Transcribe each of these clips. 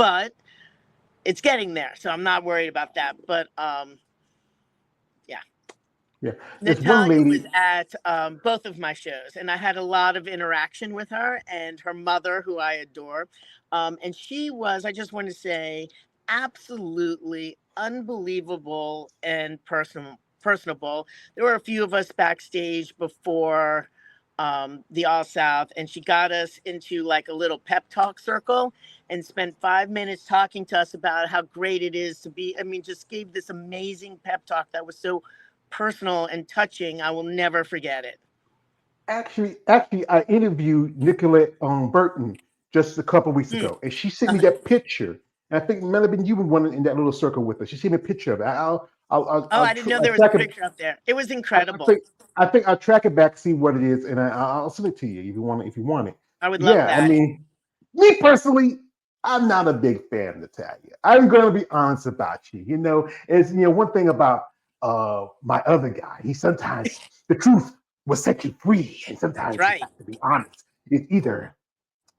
but it's getting there, so I'm not worried about that. But yeah. Yeah, this one Natalia was lady. at both of my shows, and I had a lot of interaction with her and her mother, who I adore. And she was, I just want to say, absolutely unbelievable and personable. There were a few of us backstage before the All South, and she got us into like a little pep talk circle and spent 5 minutes talking to us about how great it is to be. I mean, just gave this amazing pep talk that was so personal and touching. I will never forget it. Actually, I interviewed Nicolette Burton just a couple of weeks Mm. ago, and she sent me that picture. And I think Melvin, you were one in that little circle with her. She sent me a picture of it. Oh, I didn't know there I'll was a track it. picture up there. It was I incredible. think I'll track it back, see what it is, and I'll send it to you if you want it. If you want it, I would love yeah. I that. mean, me personally, I'm not a big fan of Natalia. I'm going to be honest about you. It's one thing about my other guy. He sometimes the truth will set you free, and That's sometimes you right. have to be honest. It's either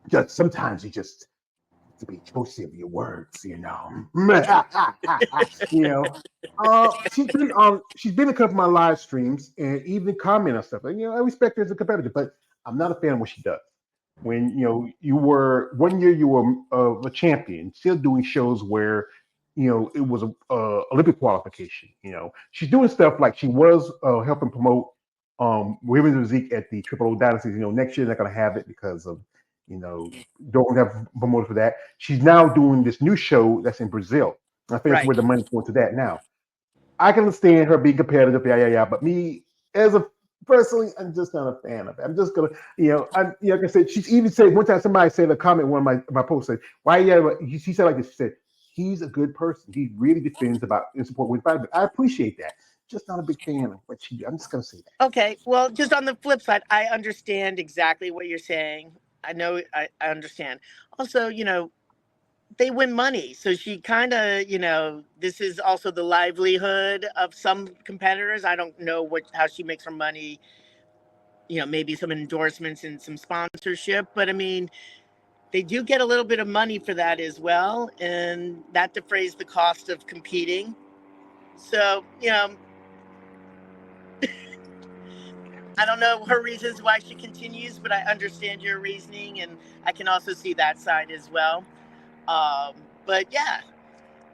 just sometimes you just have to be choosy of your words. you know. She's been a couple of my live streams and even comment on stuff. And I respect her as a competitor, but I'm not a fan of what she does. When you were one year you were a champion, still doing shows where it was a Olympic qualification. She's doing stuff like she was helping promote women's physique at the Triple O Dynasty. Next year they're not going to have it because of don't have promoters for that. She's now doing this new show that's in Brazil. I think that's Right. where the money's going to that now. I can understand her being competitive, yeah. But me, as a personally, I'm just not a fan of it. I'm just gonna, like I said, she's even said one time somebody said a comment one of my posts said, "Why She said like this. She said he's a good person. He really defends about and support with body. But I appreciate that. Just not a big fan of what she. I'm just gonna say that. Okay. Well, just on the flip side, I understand exactly what you're saying. I know I understand. Also, they win money. So she kind of, this is also the livelihood of some competitors. I don't know how she makes her money, maybe some endorsements and some sponsorship, but I mean, they do get a little bit of money for that as well. And that defrays the cost of competing. So, I don't know her reasons why she continues, but I understand your reasoning and I can also see that side as well. But yeah,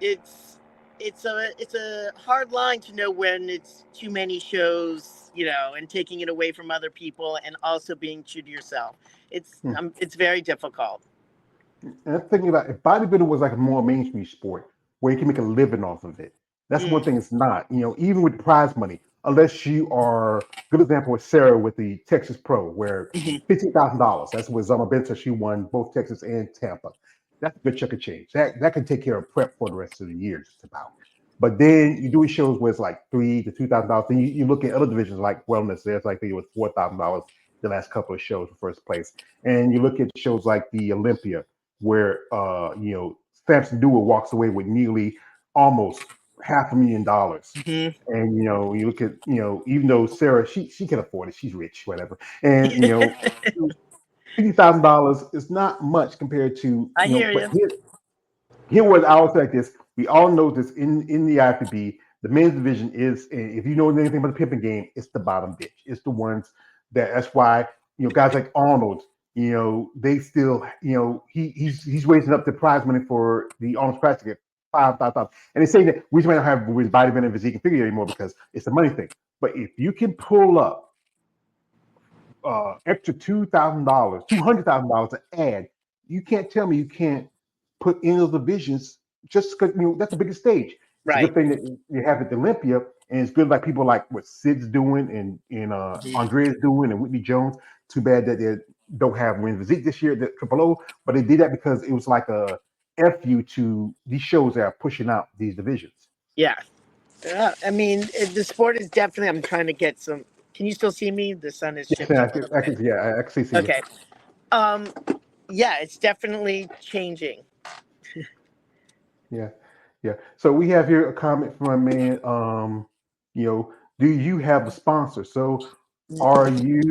it's it's a hard line to know when it's too many shows, and taking it away from other people and also being true to yourself. It's very difficult. And I'm thinking about if bodybuilding was like a more mainstream sport where you can make a living off of it. That's one Mm, thing it's not. Even with the prize money, unless you are good example with Sarah with the Texas Pro, where mhm. $15,000. That's what Zama Benson, she won both Texas and Tampa. That's a good chunk of change. That can take care of prep for the rest of the year, just about. But then you do shows where it's like $3,000 to $2,000. Then you look at other divisions like wellness. There's like it was $4,000 the last couple of shows for first place. And you look at shows like the Olympia, where Samson Dewar walks away with nearly almost $500,000. Mhm. And you look at even though Sarah she can afford it, she's rich, whatever. And $50,000 is not much compared to I hear But you. here was I always say like this. We all know this in the IFBB, the men's division is, if you know anything about the pimping game, it's the bottom bitch. It's the ones that's why guys like Arnold, they still he's raising up the prize money for the Arnold Classic at $5,000, and they say that we might not have with bodybuilding and physique and figure anymore because it's a money thing. But if you can pull up extra $2,000, $200,000 to add, you can't tell me you can't put in those divisions just because that's the biggest stage. It's a Right. good thing that you have at the Olympia, and it's good like people like what Sid's doing and Andrea's doing and Whitney Jones. Too bad that they don't have Win Physique this year, the Triple O, but they did that because it was like a fu to these shows that are pushing out these divisions. Yeah. I mean, the sport is definitely. I'm trying to get some. Can you still see me? The sun is Yes, and shifting a little I bit. can, yeah, I actually see you. Okay. Um. Yeah, it's definitely changing. Yeah, yeah. So we have here a comment from a man. Do you have a sponsor? So are you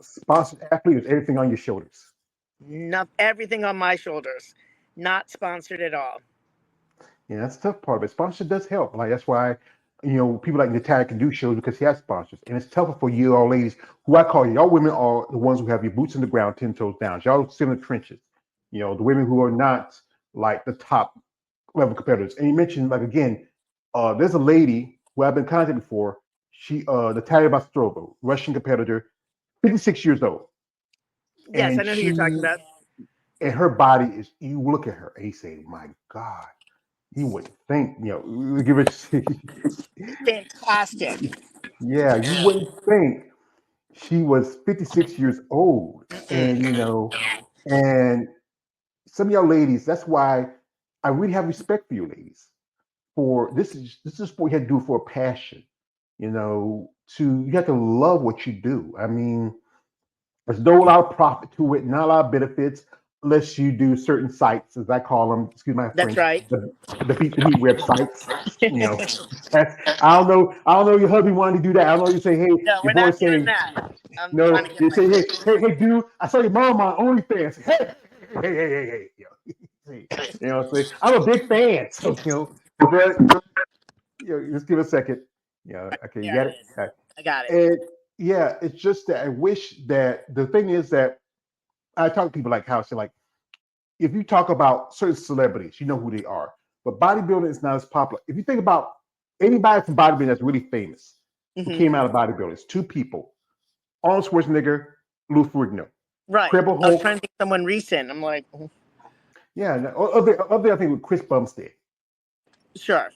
sponsored athlete with everything on your shoulders? Not everything on my shoulders. Not sponsored at all. Yeah, that's the tough part. But sponsor does help. Like that's why, people like Natalia can do shows because he has sponsors. And it's tougher for you all ladies, who I call y'all women are the ones who have your boots in the ground, 10 toes down. Y'all sit in the trenches. The women who are not like the top level competitors. And you mentioned like again, there's a lady who I've been contacted before. She Natalia Bastrova, Russian competitor, 56 years old. Yes, I And know who you're talking she about. and her body is you look at her and you say, my God, you wouldn't think, give it Fantastic. yeah, you wouldn't think she was 56 years old. And Mm-mm. and some of y'all ladies, that's why I really have respect for you ladies. For this is what you had to do for a passion, you have to love what you do. I mean, there's no lot of profit to it, not a lot of benefits, unless you do certain sites, as I call them. Excuse my That's French, right. the beat the meat websites. You know, that's, I don't know. I don't know. Your hubby wanted to do that. I don't know. You say, hey, No, your we're boy not doing say, that. I'm trying no. to get You my say, hey, kids. hey, dude. I saw your mom on OnlyFans. Hey. Say, I'm a big fan. So but just give it a second. Okay, you There got it it. is. Okay. I got it. And yeah, it's just that I wish that the thing is that I talk to people like how say like if you talk about certain celebrities, you know who they are. But bodybuilding is not as popular. If you think about anybody from bodybuilding that's really famous who Hmm. came out of bodybuilding, it's two people: Arnold Schwarzenegger, Lou Ferrigno, Right. Incredible I was trying to Hulk. think of someone recent. I'm like, Yeah, other I think with Chris Bumstead. sure.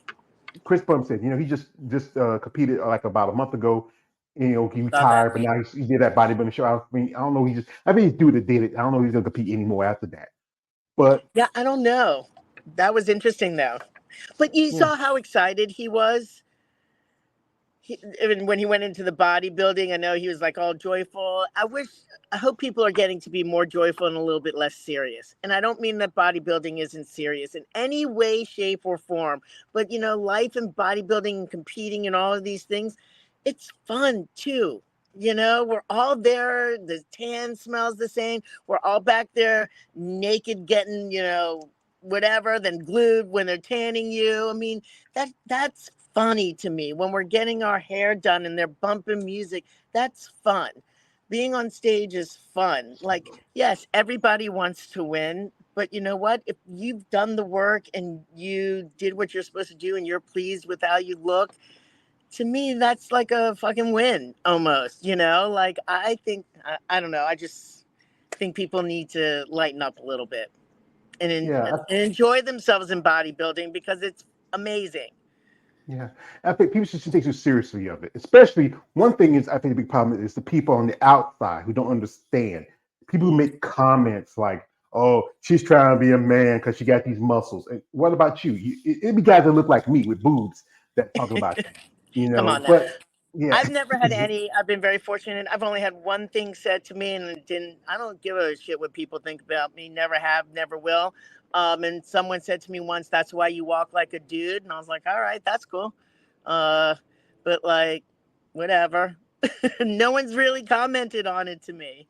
Chris Bumstead, he just competed like about a month ago. He Saw that. retired, but now he did that bodybuilding show. I don't know. I think he's due to did it. I don't know if he's gonna compete anymore after that. But Yeah, I don't know. That was interesting though. But you yeah, saw how excited he was. Even when he went into the bodybuilding, I know he was like all joyful. I hope people are getting to be more joyful and a little bit less serious. And I don't mean that bodybuilding isn't serious in any way, shape, or form. But life and bodybuilding and competing and all of these things, it's fun too. We're all there. The tan smells the same. We're all back there naked, getting whatever, then glued when they're tanning you. I mean, that's funny to me when we're getting our hair done and they're bumping music. That's fun. Being on stage is fun. Like, yes, everybody wants to win, but you know what? If you've done the work and you did what you're supposed to do and you're pleased with how you look, to me that's like a fucking win almost, Like I think I don't know, I just think people need to lighten up a little bit yeah. and enjoy themselves in bodybuilding because it's amazing. Yeah, I think people should take you seriously of it. Especially one thing is, I think a big problem is the people on the outside who don't understand. People who make comments like, "Oh, she's trying to be a man because she got these muscles." And what about you? It be guys that look like me with boobs that talk about you. Come on now. But yeah, I've never had any. I've been very fortunate. I've only had one thing said to me, and it didn't. I don't give a shit what people think about me. Never have, never will. And someone said to me once, "That's why you walk like a dude," and I was like, "All right, that's cool." Uh, but like, whatever. No one's really commented on it to me.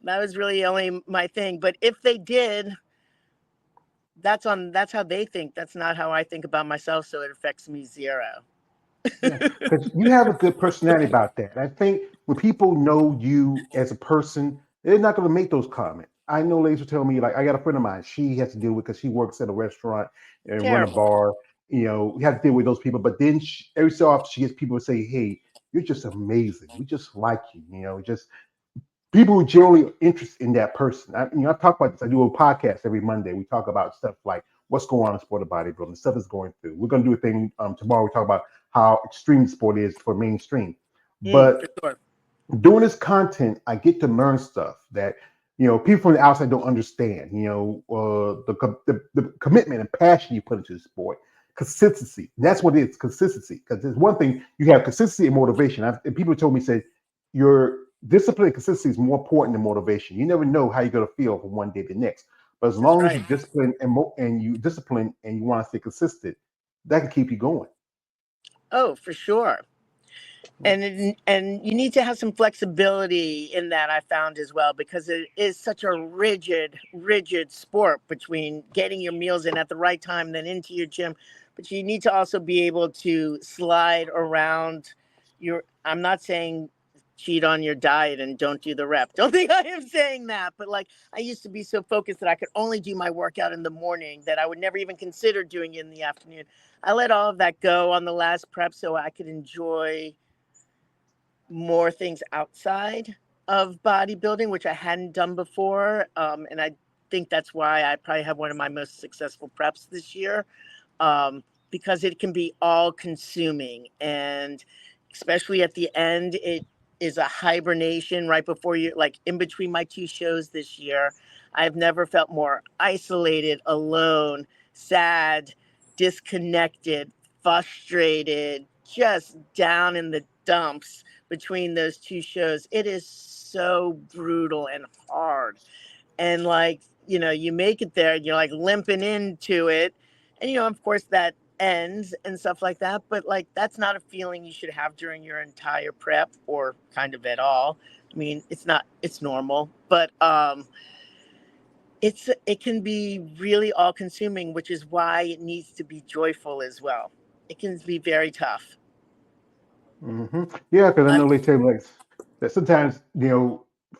That was really only my thing. But if they did, that's how they think. That's not how I think about myself. So it affects me zero. yeah, because you have a good personality about that. I think when people know you as a person, they're not going to make those comments. I know ladies will tell me, like, I got a friend of mine, she has to deal with because she works at a restaurant and run a Terrible. bar. We have to deal with those people. But then every so often she gets people to say, hey, you're just amazing. We just like you, just people who generally interested in that person. I talk about this. I do a podcast every Monday. We talk about stuff like what's going on in sport of bodybuilding, stuff is going through. We're going to do a thing tomorrow. We talk about how extreme sport is for mainstream. But For sure. doing this content, I get to learn stuff that people from the outside don't understand. The commitment and passion you put into the sport, consistency. That's what it is, consistency. Because there's one thing you have consistency and motivation. And people told me said your discipline and consistency is more important than motivation. You never know how you're going to feel from one day to the next. But as That's long as right. you discipline and you discipline and you want to stay consistent, that can keep you going. Oh, for sure. And you need to have some flexibility in that, I found as well, because it is such a rigid sport between getting your meals in at the right time then into your gym, but you need to also be able to slide around your, I'm not saying cheat on your diet and don't do the rep, don't think I am saying that, but like I used to be so focused that I could only do my workout in the morning that I would never even consider doing it in the afternoon. I let all of that go on the last prep so I could enjoy more things outside of bodybuilding, which I hadn't done before. And I think that's why I probably have one of my most successful preps this year, because it can be all consuming. And especially at the end, it is a hibernation right before you, like in between my two shows this year. I've never felt more isolated, alone, sad, disconnected, frustrated, just down in the dumps between those two shows. It is so brutal and hard. And like, you make it there and you're like limping into it. And of course that ends and stuff like that. But like that's not a feeling you should have during your entire prep or kind of at all. I mean, it's normal, but it can be really all consuming, which is why it needs to be joyful as well. It can be very tough. Yeah, because I I, know they tell me like that sometimes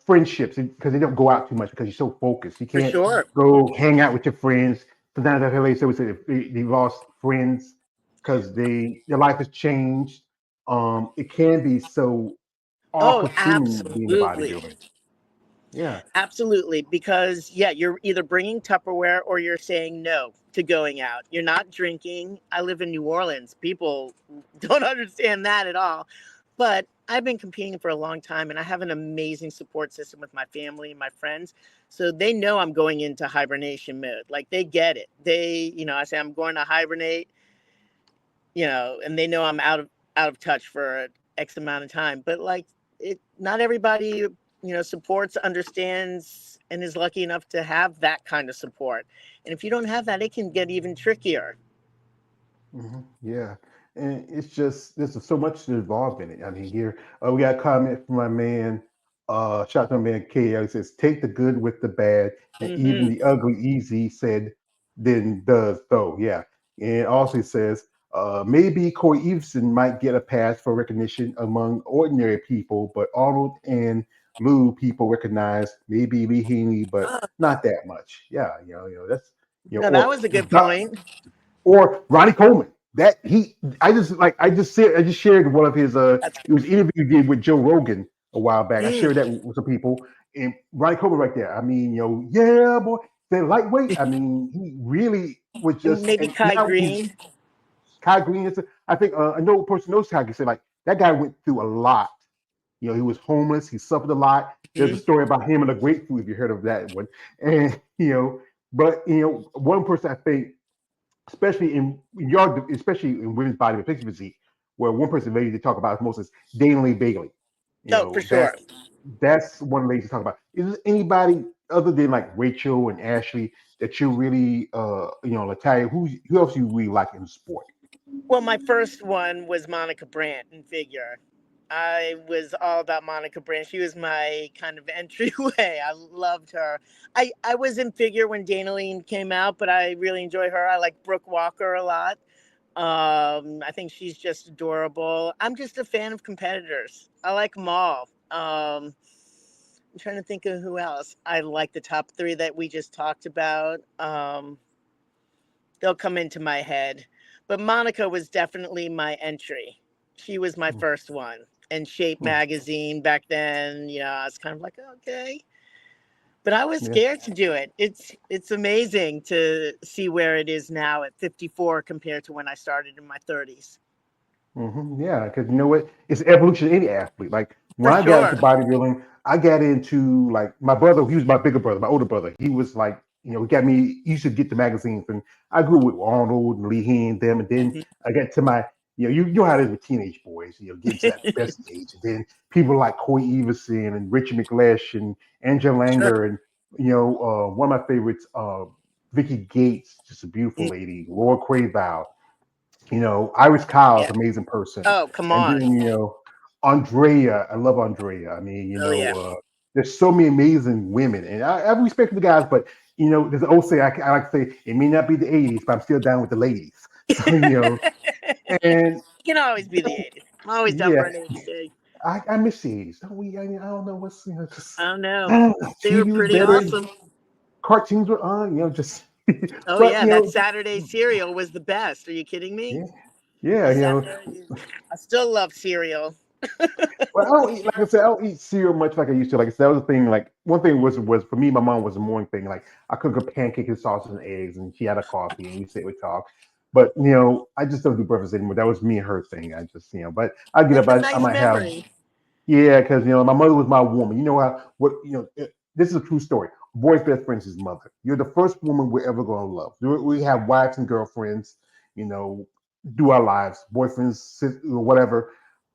friendships because they don't go out too much because you're so focused. You for can't sure. go hang out with your friends. Sometimes I hear they say they lost friends because their life has changed. It can be so all Oh, consuming being a absolutely. bodybuilder. Yeah. Absolutely, because yeah, you're either bringing Tupperware or you're saying no to going out. You're not drinking. I live in New Orleans. People don't understand that at all. But I've been competing for a long time and I have an amazing support system with my family and my friends. So they know I'm going into hibernation mode. Like they get it. I say I'm going to hibernate, and they know I'm out of touch for X amount of time. But like not everybody, supports, understands, and is lucky enough to have that kind of support. And if you don't have that, it can get even trickier. Yeah, and it's just there's so much involved in it. I mean, here we got a comment from my man, Shotgun Man K. He says, "Take the good with the bad, and even Hmm. the ugly easy said, then does though." Yeah, and also he says, maybe Corey Everson might get a pass for recognition among ordinary people, but Arnold and Lou people recognize maybe Lee Haney, but not that much. Yeah, that's No, that was a good point. or Ronnie Coleman. That I just shared one of his That's it was an interview he did with Joe Rogan a while back. I shared mm, that with some people and Ronnie Coleman right there. I mean, yeah, boy, that lightweight. I mean, he really was just maybe and Kai now he's Green. Kai Green. I think I know a person knows Kai Green said like that guy went through a lot. He was homeless. He suffered a lot. There's a Mm. story about him and the grapefruit, if you heard of that one. And but one person I think especially in your, especially in women's body physique, where one person lady to talk about most is Dana Lee Bailey. No, for That's sure. one lady to talk about. Is there anybody other than like Rachel and Ashley that you really Latalia, who else you really like in the sport? Well, my first one was Monica Brandt in figure. I was all about Monica Brandt. She was my kind of entryway. I loved her. I was in figure when Dana Lean came out, but I really enjoy her. I like Brooke Walker a lot. I think she's just adorable. I'm just a fan of competitors. I like them all. I'm trying to think of who else. I like the top three that we just talked about. They'll come into my head. But Monica was definitely my entry. She was my first one. And Shape Hmm. magazine back then, I was kind of like, okay. But I was Yeah. scared to do it. It's amazing to see where it is now at 54 compared to when I started in my 30s. Yeah, because you know what? It's evolution of any athlete. Like For when I got sure. into bodybuilding, I got into like my brother. He was my bigger brother, my older brother. He was like, he got me. He used to get the magazines, and I grew with Arnold and Lee Hand them, and then Mhm. I got to my, you know how it is with teenage boys. Getting to that best age, and then people like Coy Everson and Richard McLesh and Angela Sure. Langer, and one of my favorites, Vicky Gates, just a beautiful Mm. lady, Laura Craval. Iris Kyle's Yeah. an amazing person. Oh, come And on. then, Andrea, I love Andrea. I mean, Oh yeah. there's so many amazing women, and I have respect for the guys, but there's an old say I like to say it may not be the '80s, but I'm still down with the ladies. So and It can always be the 80s. I'm always down yeah, for an 80s day. I miss the '80s. Don't we? I mean, I don't know what's just I don't know. I don't know, They were TV was pretty better, awesome. cartoons were on, just Oh but yeah, that Saturday cereal was the best. Are you kidding me? yeah, You yeah, sat there. I still love cereal. Well, I don't eat, like I said, I don't eat cereal much like I used to. Like I said, that was the thing. Like one thing was for me, my mom was a morning thing. Like I cook her pancake and sausage and eggs, and she had a coffee, and we sit, we talk. But I just don't do breakfast anymore. That was me and her thing. I just but I get That's up. a I nice might have memory. yeah, because my mother was my woman. You know how what this is a true story. A boy's best friend is his mother. You're the first woman we're ever going to love. We have wives and girlfriends. You know, do our lives, boyfriends, whatever.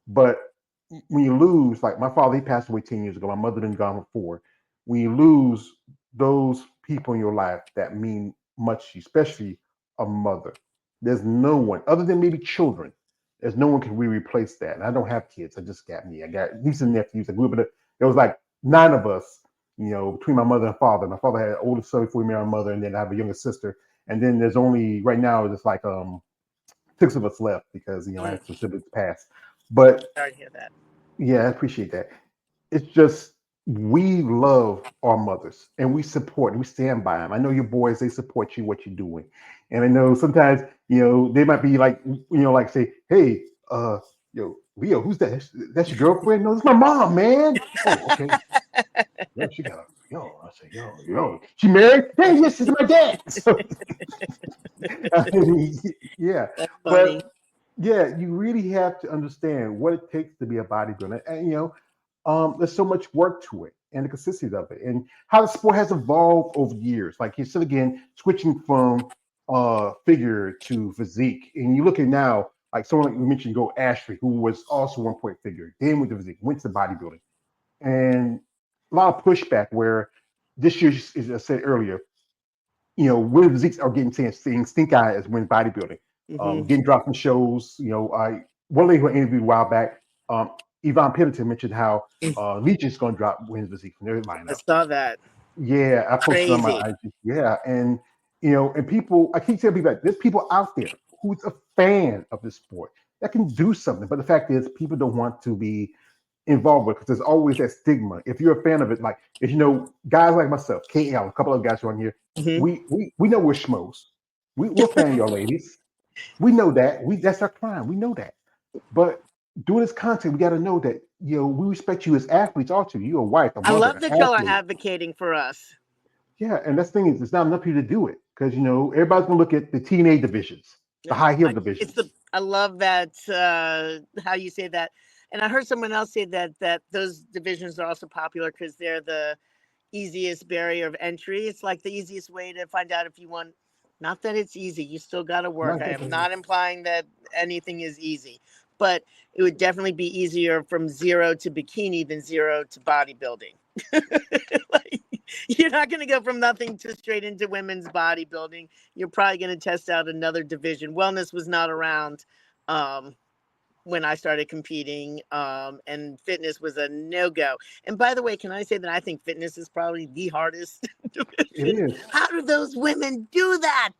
But when you lose, like my father, he passed away 10 years ago. My mother been gone for 4. When you lose those people in your life that mean much, especially a mother, there's no one other than maybe children. There's no one can really replace that. And I don't have kids. I just got me. I got nieces and nephews. I grew up in there was like 9 of us, between my mother and father. My father had an older son before he married my mother, and then I have a younger sister. And then there's only right now it's like 6 of us left because I Mm, had some siblings pass. But sorry to hear that. yeah, I appreciate that. It's just we love our mothers and we support and we stand by them. I know your boys, they support you, what you're doing. And I know sometimes, they might be like, like say, hey, Leo, who's that? That's your girlfriend? No, it's my mom, man. Oh, okay. Yo, she got a, yo, I say, yo, she married? Hey, yes, it's my dad. So, I mean, yeah. That's But funny. yeah, you really have to understand what it takes to be a bodybuilder. And there's so much work to it and the consistency of it and how the sport has evolved over years. Like you said again, switching from figure to physique. And you look at now, like someone like you mentioned, go Ashley, who was also 1 point figure, then with the physique, went to bodybuilding. And a lot of pushback where this year, as I said earlier, women physiques are getting seeing stink eye as women's bodybuilding, Hmm. getting dropped from shows. I one lady who I interviewed a while back, Yvonne Pennington mentioned how Legion's going to drop women's physique from their I lineup. saw that. Yeah, I posted on my Crazy. IG. Yeah, and and people, I keep telling people that there's people out there who's a fan of this sport that can do something, but the fact is, people don't want to be involved with because there's always that stigma. If you're a fan of it, like if guys like myself, KL, a couple of guys who are on here, Hmm. we know we're schmoes. We're a fan of y'all ladies. We know that. That's our crime. We know that. But doing this content, we got to know that we respect you as athletes also. You're a wife, a I mother, love an that y'all are athlete. advocating for us. Yeah, and that's the thing is, there's not enough people to do it because everybody's gonna look at the TNA divisions, the Yeah, high heel divisions. I love that how you say that, and I heard someone else say that those divisions are also popular because they're the easiest barrier of entry. It's like the easiest way to find out if you want. Not that it's easy. You still got to work. Not I that am not implying that anything is easy, but it would definitely be easier from zero to bikini than zero to bodybuilding. Like, you're not going to go from nothing to straight into women's bodybuilding. You're probably going to test out another division. Wellness was not around um, when I started competing, and fitness was a no go. And by the way, can I say that I think fitness is probably the hardest it division? is. How do those women do that?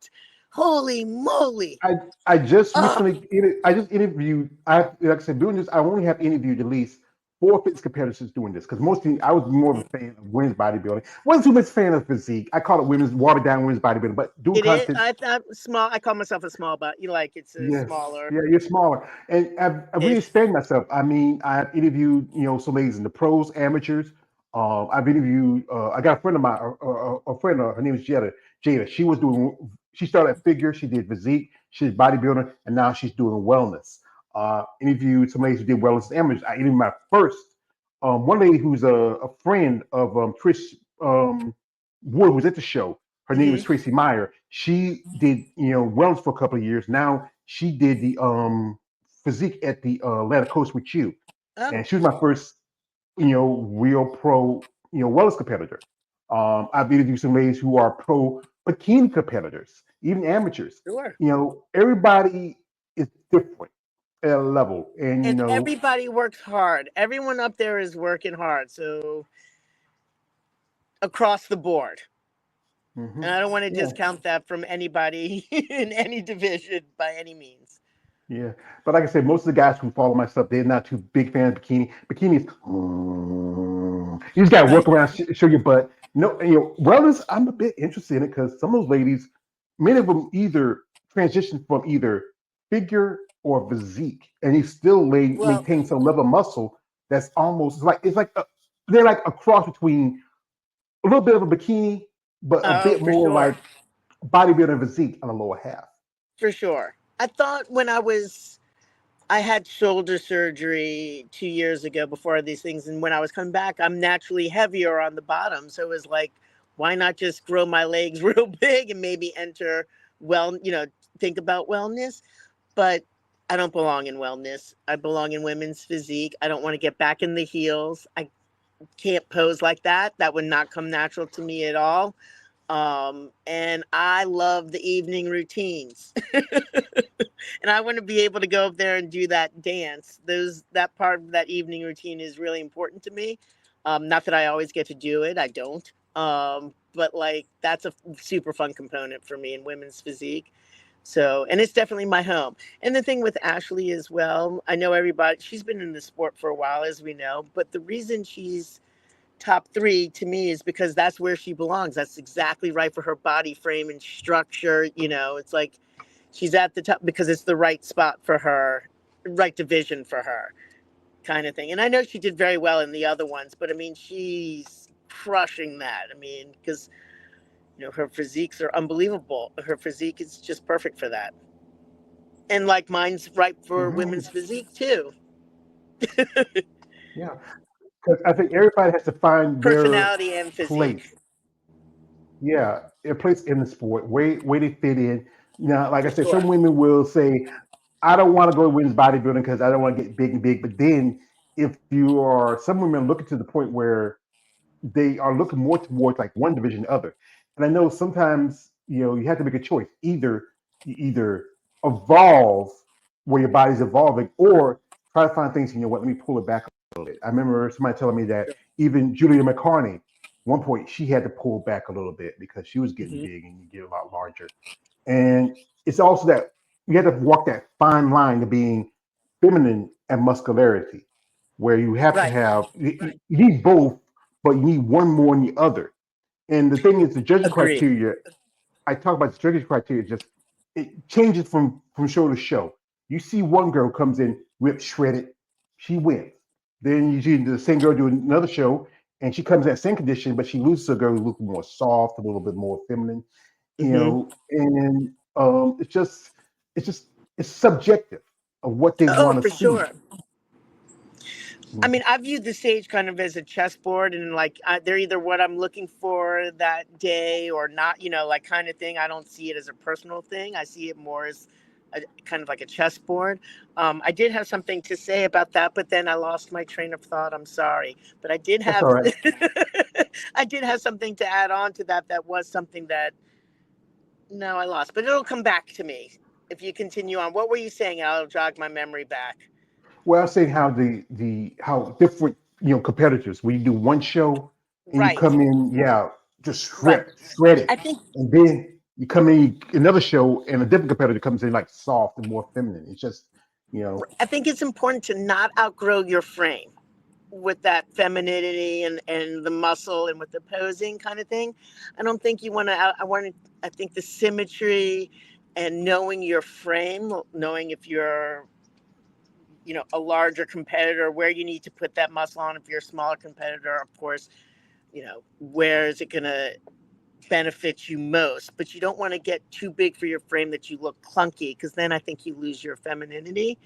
Holy moly! I I just Oh, recently I just interviewed. Like I said, doing this. I only have interviewed at least 4 fitness competitors doing this because mostly I was more of a fan of women's bodybuilding. Wasn't too much fan of physique. I call it women's watered down women's bodybuilding, but doing it is. content. I thought small. I call myself a small, but you like it's a Yes. smaller Yeah, you're smaller. And I've really ish. expanded myself. I mean, I've interviewed, some ladies in the pros, amateurs. I've interviewed, I got a friend of mine, a friend of her name is Jada. She started at figure, she did physique, she did bodybuilding, and now she's doing wellness. Interviewed some ladies who did wellness as amateurs. I interviewed my first, one lady who's a friend of Trish Wood, who was at the show. Her name is Hmm. Tracy Meyer. She did, wellness for a couple of years. Now she did the physique at the Atlantic Coast with you, Oh, and she was my first, real pro, wellness competitor. I've interviewed some ladies who are pro bikini competitors, even amateurs. sure. Everybody is different, at a level, and And everybody works hard. Everyone up there is working hard. So across the board. hmm And I don't want to yeah, discount that from anybody in any division by any means. yeah. But like I said, most of the guys who follow my stuff, they're not too big fans of bikini. Bikinis, you just gotta Right. work around, show your butt. No, wellness, I'm a bit interested in it because some of those ladies, many of them either transition from either figure or physique, and they still Well, maintain some level of muscle that's almost they're like a cross between a little bit of a bikini, but a oh, bit for more sure. like bodybuilder physique on the lower half. For sure. I thought when I had shoulder surgery 2 years ago before these things. And when I was coming back, I'm naturally heavier on the bottom. So it was like, why not just grow my legs real big and maybe enter think about wellness? But I don't belong in wellness. I belong in women's physique. I don't want to get back in the heels. I can't pose like that. That would not come natural to me at all. And I love the evening routines. And I want to be able to go up there and do that dance. That part of that evening routine is really important to me. Not that I always get to do it. I don't. But like that's a super fun component for me in women's physique. So, and it's definitely my home. And the thing with Ashley as well, I know everybody, she's been in the sport for a while, as we know, but the reason she's top three to me is because that's where she belongs. That's exactly right for her body frame and structure. It's like she's at the top because it's the right spot for her, right division for her, kind of thing. And I know she did very well in the other ones, but I mean, she's crushing that. I mean, because her physiques are unbelievable. Her physique is just perfect for that. And like mine's right for hmm women's physique too. Yeah, because I think everybody has to find their Personality and physique, place. Yeah, their place in the sport, where they fit in. Now, like I for said, sure. some women will say, "I don't want to go to women's bodybuilding because I don't want to get big and big." But then, if you are, some women looking to the point where they are looking more towards like one division than the other. And I know sometimes you have to make a choice. Either you either evolve where your body's evolving, or try to find things. You know what? Let me pull it back a little bit. I remember somebody telling me that even Julia McCartney, one point she had to pull back a little bit because she was getting Hmm. big and you get a lot larger. And it's also that you have to walk that fine line to being feminine and muscularity, where you have to Right. have you need both, but you need one more than the other. And the thing is, the judging Agreed. criteria, I talk about the judging criteria, just it changes from show to show. You see one girl comes in ripped, shredded, she wins. Then you see the same girl do another show, and she comes in that same condition, but she loses to a girl who looks more soft, a little bit more feminine, Hmm. and it's just it's subjective of what they Oh, want to for see. sure. I mean, I view the stage kind of as a chessboard, and like they're either what I'm looking for that day or not, like kind of thing. I don't see it as a personal thing. I see it more as kind of like a chessboard. I did have something to say about that, but then I lost my train of thought. I'm sorry, but I did That's have, all right. I did have something to add on to that. That was something that no, I lost, but it'll come back to me if you continue on. What were you saying? I'll jog my memory back. Well, I was saying how the how different competitors when you do one show and you Right, come in, yeah, just right. shredded, I think and then you come in another show and a different competitor comes in like soft and more feminine. It's just you know I think it's important to not outgrow your frame with that femininity and the muscle and with the posing kind of thing. I don't think you want to. I think the symmetry and knowing your frame, knowing if you're a larger competitor, where you need to put that muscle on. If you're a smaller competitor, of course, where is it going to benefit you most? But you don't want to get too big for your frame that you look clunky, because then I think you lose your femininity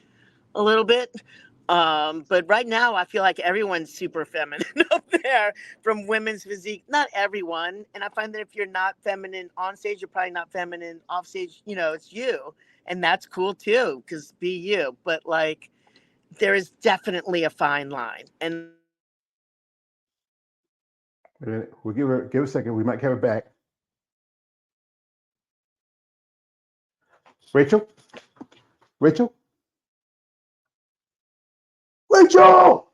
a little bit. But right now, I feel like everyone's super feminine up there from women's physique. Not everyone. And I find that if you're not feminine on stage, you're probably not feminine off stage. It's you. And that's cool too, because be you. But like, there is definitely a fine line. And we'll give her a second. We might have it back. Rachel, Rachel. Rachel.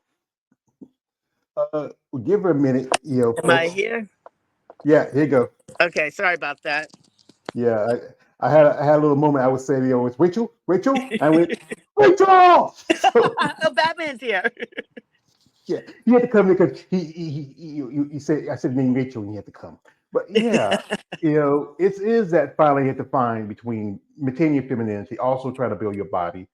We'll give her a minute, Am I folks. here? Yeah, here you go. Okay, sorry about that. Yeah, I had a little moment. I was saying, it's Rachel, Rachel. I went, Rachel. So Oh, Batman's here. yeah, he had to come because he said I said the name Rachel and he had to come. But yeah, it is that finally you have to find between maintaining your femininity, also trying to build your body.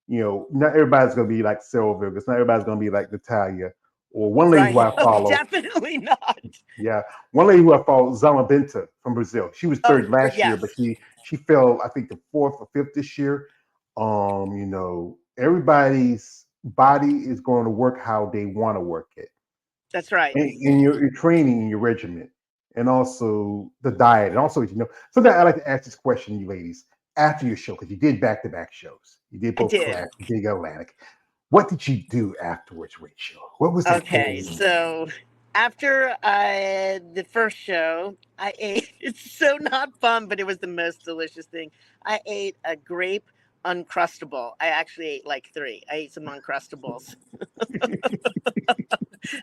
Not everybody's gonna be like Sarah Vegas, not everybody's gonna be like Natalia or one lady who Right. I Oh, follow. definitely not. Yeah, one lady who I follow, Zama Benta from Brazil. She was Oh, third last year, but yes. she fell, I think, the fourth or fifth this year. Everybody's body is going to work how they want to work it, That's right. and your training and your regimen, and also the diet, and also sometimes I like to ask this question, you ladies, after your show because you did back-to-back shows, you did I both did. Clash, you did Atlantic. What did you do afterwards, Rachel? What was that Okay, thing? so after the first show, I ate. It's so not fun, but it was the most delicious thing. I ate a grape uncrustable. I actually ate like three. I ate some uncrustables.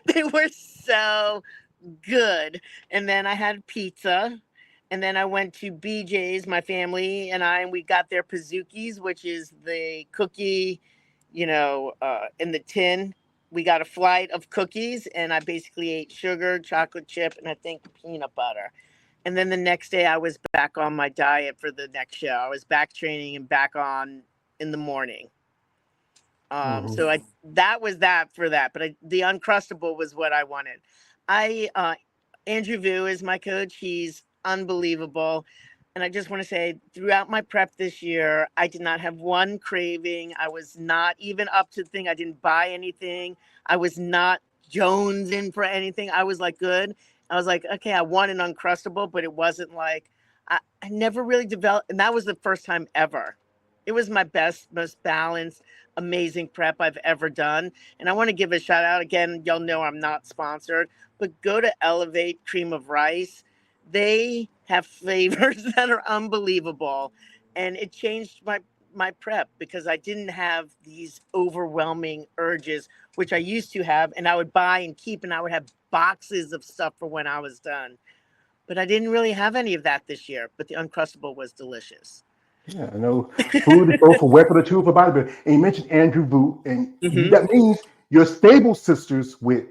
They were so good. And then I had pizza. And then I went to BJ's, my family and I, and we got their Pizookies, which is the cookie, in the tin. We got a flight of cookies, and I basically ate sugar, chocolate chip, and I think peanut butter. And then the next day, I was back on my diet for the next show. I was back training and back on in the morning. Mhm. So I that was that for that, but the uncrustable was what I wanted. I Andrew Vu is my coach. He's unbelievable. And I just want to say, throughout my prep this year, I did not have one craving. I was not even up to the thing. I didn't buy anything. I was not jonesing for anything. I was like, good. I was like, okay, I want an uncrustable, but it wasn't like, I never really developed. And that was the first time ever. It was my best, most balanced, amazing prep I've ever done. And I want to give a shout out again. Y'all know I'm not sponsored, but go to Elevate Cream of Rice. They have flavors that are unbelievable, and it changed my prep because I didn't have these overwhelming urges, which I used to have, and I would buy and keep, and I would have boxes of stuff for when I was done. But I didn't really have any of that this year. But the Uncrustable was delicious. Yeah, I know food is both a weapon or tool for bodybuilding. And you mentioned Andrew Boot, and Hmm. that means you're stable sisters with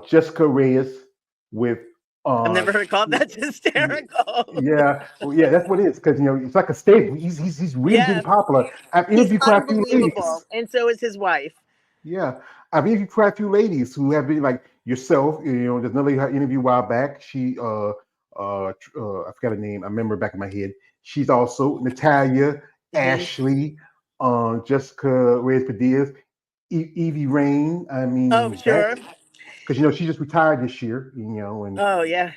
Jessica Reyes, with I've uh never heard it called. That's y- hysterical. yeah, well, yeah, that's what it is because it's like a stable. He's really getting Yes, popular. I've he's interviewed quite a few unbelievable, ladies. and so is his wife. Yeah, I've interviewed quite a few ladies who have been like yourself. There's another lady I interviewed a while back. She I forgot her name. I remember back in my head. She's also Natalia, Hmm. Ashley, Jessica Reyes Padillas, Evie Rain. I Oh, mean that sure. because she just retired this year. And Oh, yeah.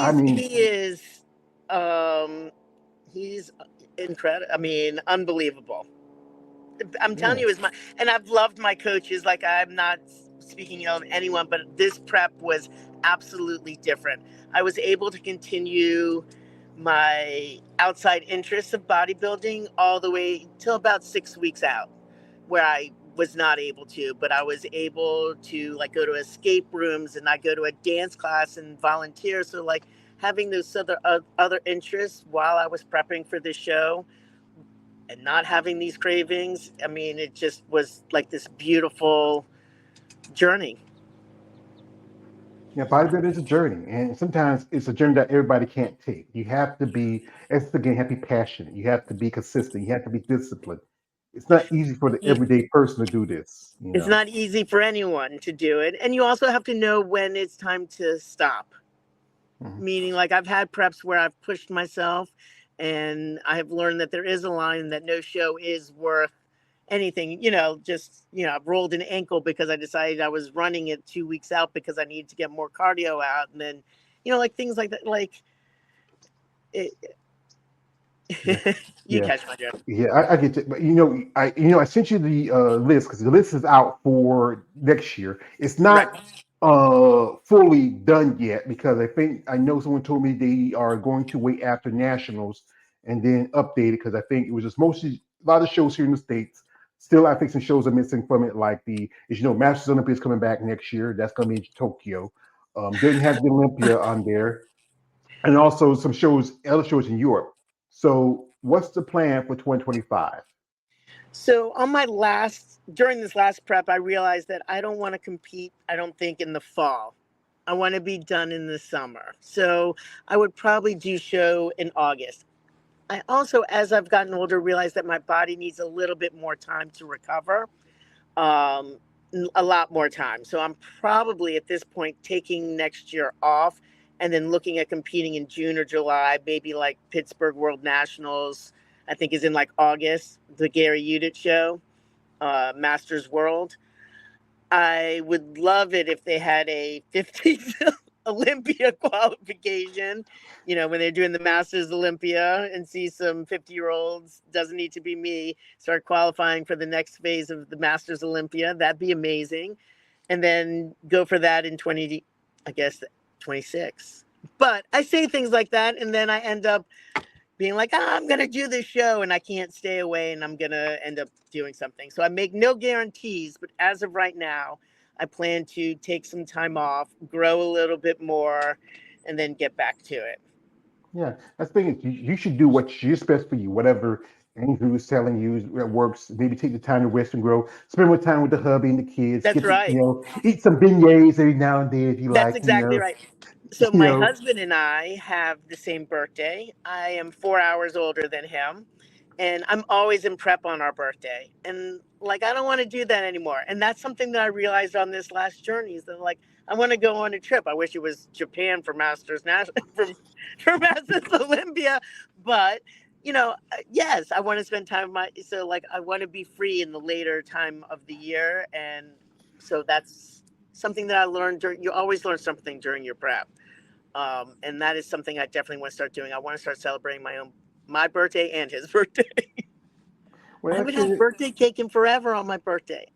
I He's mean, he is um he's incredible. I mean, unbelievable. I'm telling yeah, you, is my and I've loved my coaches. Like, I'm not speaking of anyone, but this prep was absolutely different. I was able to continue my outside interests of bodybuilding all the way till about 6 weeks out, where I was not able to, but I was able to like go to escape rooms and I go to a dance class and volunteer. So like having those other interests while I was prepping for this show and not having these cravings, I mean, it just was like this beautiful journey. yeah, bodybuilding is a journey, and sometimes it's a journey that everybody can't take. You have to be, as again, you have to be passionate. You have to be consistent. You have to be disciplined. It's not easy for the everyday person to do this. It's not easy for anyone to do it. And you also have to know when it's time to stop. Mhm. Meaning, like, I've had preps where I've pushed myself and I have learned that there is a line that no show is worth anything. I've rolled an ankle because I decided I was running it 2 weeks out because I needed to get more cardio out. And then, like things like that, like, it, Yeah, you yeah, catch my drift. yeah. I get it, but I sent you the list because the list is out for next year. It's Right. not fully done yet because I know someone told me they are going to wait after nationals and then update it because I think it was just mostly a lot of shows here in the states. Still, I think some shows are missing from it, like Masters Olympia is coming back next year. That's going to be in Tokyo. Didn't have the Olympia on there, and also some other shows in Europe. So, what's the plan for 2025? So during this last prep, I realized that I don't want to compete, I don't think, in the fall. I want to be done in the summer. So I would probably do show in August. I also, as I've gotten older, realized that my body needs a little bit more time to recover, um, a lot more time. So I'm probably at this point taking next year off and then looking at competing in June or July, maybe like Pittsburgh World Nationals, I think is in like August, the Gary Udit show, Masters World. I would love it if they had a 50s Olympia qualification, when they're doing the Masters Olympia and see some 50-year-olds, doesn't need to be me, start qualifying for the next phase of the Masters Olympia. That'd be amazing. And then go for that in 20, I guess, 26. But I say things like that, and then I end up being like, I'm going to do this show and I can't stay away and I'm going to end up doing something. So I make no guarantees, but as of right now, I plan to take some time off, grow a little bit more, and then get back to it. Yeah, that's the thing. You should do what's best for you. Whatever Andrew is telling you that works. Maybe take the time to rest and grow. Spend more time with the hubby and the kids. That's right. Eat some beignets every now and then if you That's like. exactly right. So You my know. husband and I have the same birthday. I am 4 hours older than him, and I'm always in prep on our birthday. And like, I don't want to do that anymore. And that's something that I realized on this last journey is that like, I want to go on a trip. I wish it was Japan for Masters for Masters Olympia, but yes, I want to spend time with so like I want to be free in the later time of the year, and so that's something that I learned during. You always learn something during your prep, and that is something I definitely want to start doing. I want to start celebrating my birthday and his birthday. I Well, haven't had actually, birthday cake in forever on my birthday.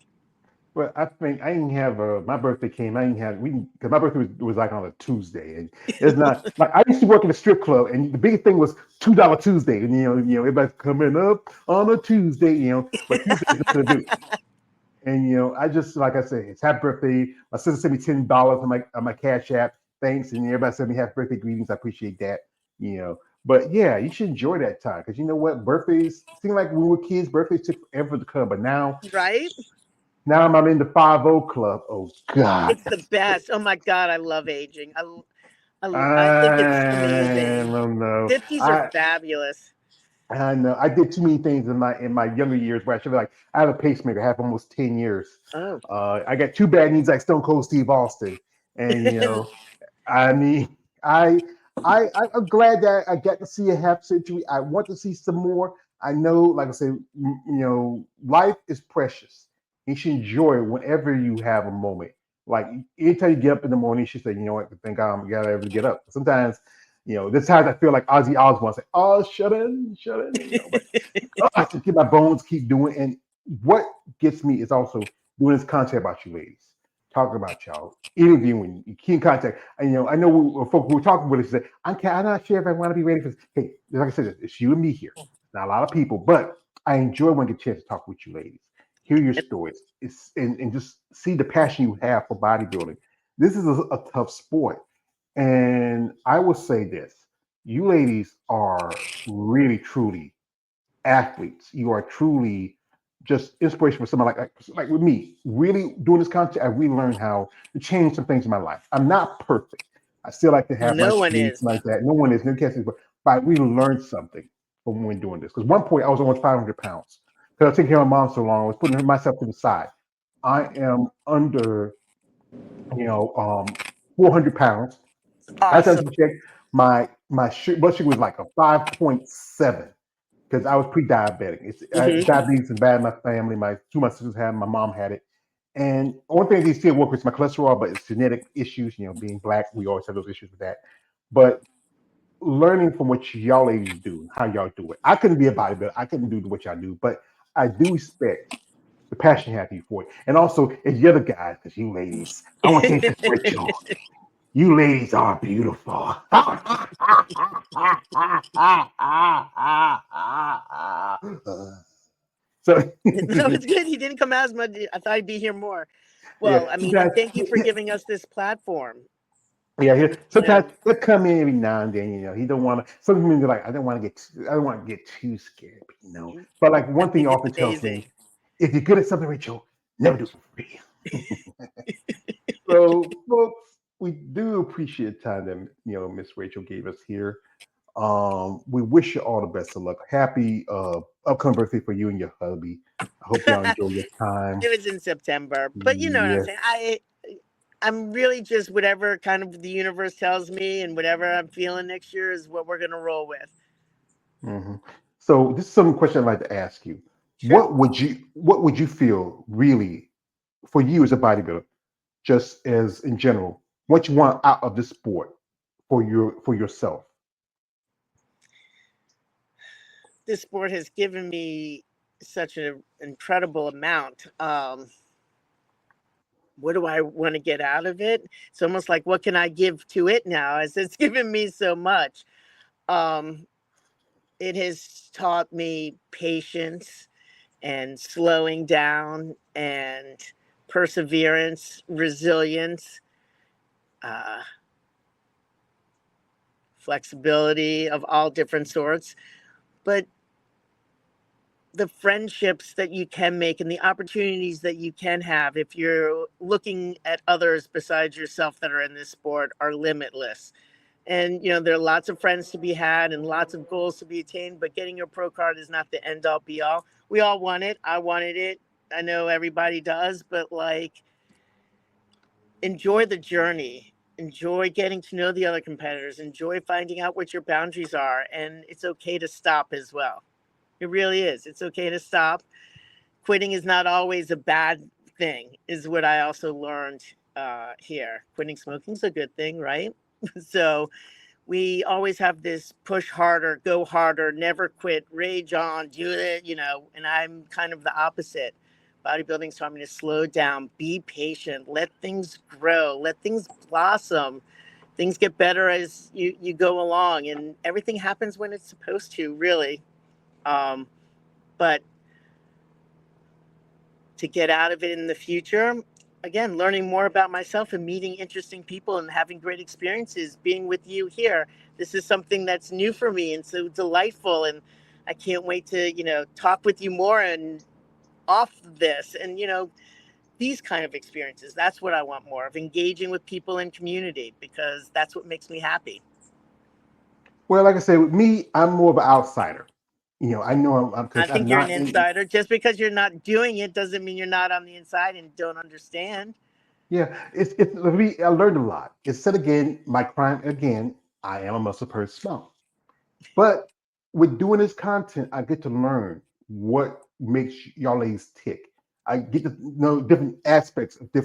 well, I think I didn't have my birthday came. I didn't have we because my birthday was like on a Tuesday, and it's not like I used to work in a strip club, and the biggest thing was $2 Tuesday, and everybody's coming up on a Tuesday, but Tuesday is nothing to do. And I just like I said, it's happy birthday. My sister sent me $10 on my Cash App. Thanks, and everybody sent me happy birthday greetings. I appreciate that. But yeah, you should enjoy that time because you know what, birthdays seem like when we were kids, birthdays took forever to come, but Right? now I'm in the 50 club. Oh God, It's the best. Oh my God, I love aging. I think it's I amazing. don't know. 50s are fabulous. I know I did too many things in my younger years where I should be like I have a pacemaker. I have almost 10 years. Oh. I got two bad knees like Stone Cold Steve Austin, and I mean, I, I'm glad that I got to see a half century. I want to see some more. I know, like I said, life is precious. You should enjoy it whenever you have a moment. Like anytime you get up in the morning, you should say, you know what, thank God I'm gotta ever get up. Sometimes, there's times I feel like Ozzy Osbourne say, "Oh, shut in," but I just get my bones keep doing. And what gets me is also doing this content about you ladies, talking about y'all, interviewing, you keep in contact. And, I know folks who were talking with us said, I'm not sure if I want to be ready for this. Hey, like I said, it's you and me here. Not a lot of people, but I enjoy when I get a chance to talk with you ladies, hear your stories, and just see the passion you have for bodybuilding. This is a tough sport. And I will say this, you ladies are really, truly athletes. You are truly just inspiration for someone like with me. Really doing this content, I really learned how to change some things in my life. I'm not perfect. I still like to have my No one streaks is. like that. No one is. No can't say, but I really learned something from when doing this. Because one point I was almost 500 pounds. Because I was taking care of my mom so long, I was putting myself to the side. I am under, 400 pounds. Last time Awesome. I checked, my blood sugar was like a 5.7 because I was pre-diabetic. Hmm. Diabetes is bad in my family. Two of my sisters had it, my mom had it. And one thing they still work with is my cholesterol, but it's genetic issues. Being black, we always have those issues with that. But learning from what y'all ladies do, how y'all do it. I couldn't be a bodybuilder. I couldn't do what y'all do, but I do respect the passion you have for it. And also, as the other guys, because you ladies, I want to say this, Rachel. You ladies are beautiful. So No, it's good. He didn't come as much. I thought he'd be here more. yeah, Well, I mean, and sometimes thank you for giving us this platform. yeah, You know, sometimes he'll come in every now and then. He don't want to. Some people are like, I don't want to get too scared. But like I one thing he think it's often tells me, amazing. if you're good at something, Rachel, never do it for free. So, folks, we do appreciate the time that Miss Rachel gave us here. We wish you all the best of luck. Happy upcoming birthday for you and your hubby. I hope y'all It enjoy your time. was in September, but you know what I'm Yes. saying. I'm really just whatever kind of the universe tells me, and whatever I'm feeling next year is what we're gonna roll with. hmm So this is some question I'd like to ask you. Sure. What would you feel really for you as a bodybuilder, just as in general, what you want out of this sport for yourself? This sport has given me such an incredible amount. What do I want to get out of it? It's almost like what can I give to it now, as it's given me so much. Um, it has taught me patience and slowing down and perseverance, resilience, uh, flexibility of all different sorts. But the friendships that you can make and the opportunities that you can have if you're looking at others besides yourself that are in this sport are limitless. And there are lots of friends to be had and lots of goals to be attained, but getting your pro card is not the end all be all. We all want it. I wanted it. I know everybody does, but like, enjoy the journey. Enjoy getting to know the other competitors. Enjoy finding out what your boundaries are. And it's okay to stop as well. It really is. It's okay to stop. Quitting is not always a bad thing, is what I also learned here. Quitting smoking is a good thing, right? So we always have this push harder, go harder, never quit, rage on, do it. And I'm kind of the opposite. Bodybuilding's taught me to slow down, be patient, let things grow, let things blossom. Things get better as you go along, and everything happens when it's supposed to, really. Um, but to get out of it in the future, again, learning more about myself and meeting interesting people and having great experiences being with you here. This is something that's new for me and so delightful. And I can't wait to, talk with you more and off this and, these kind of experiences. That's what I want more of, engaging with people in community, because that's what makes me happy. Well, like I said, with me, I'm more of an outsider. I know I'm I because I'm think you're an not in. insider. Just because you're not doing it doesn't mean you're not on the inside and don't understand. Yeah, it's for me. I learned a lot. It said again, my crime again. I am a muscle person smell. But with doing this content, I get to learn what makes y'all ladies tick. I get to know different aspects of different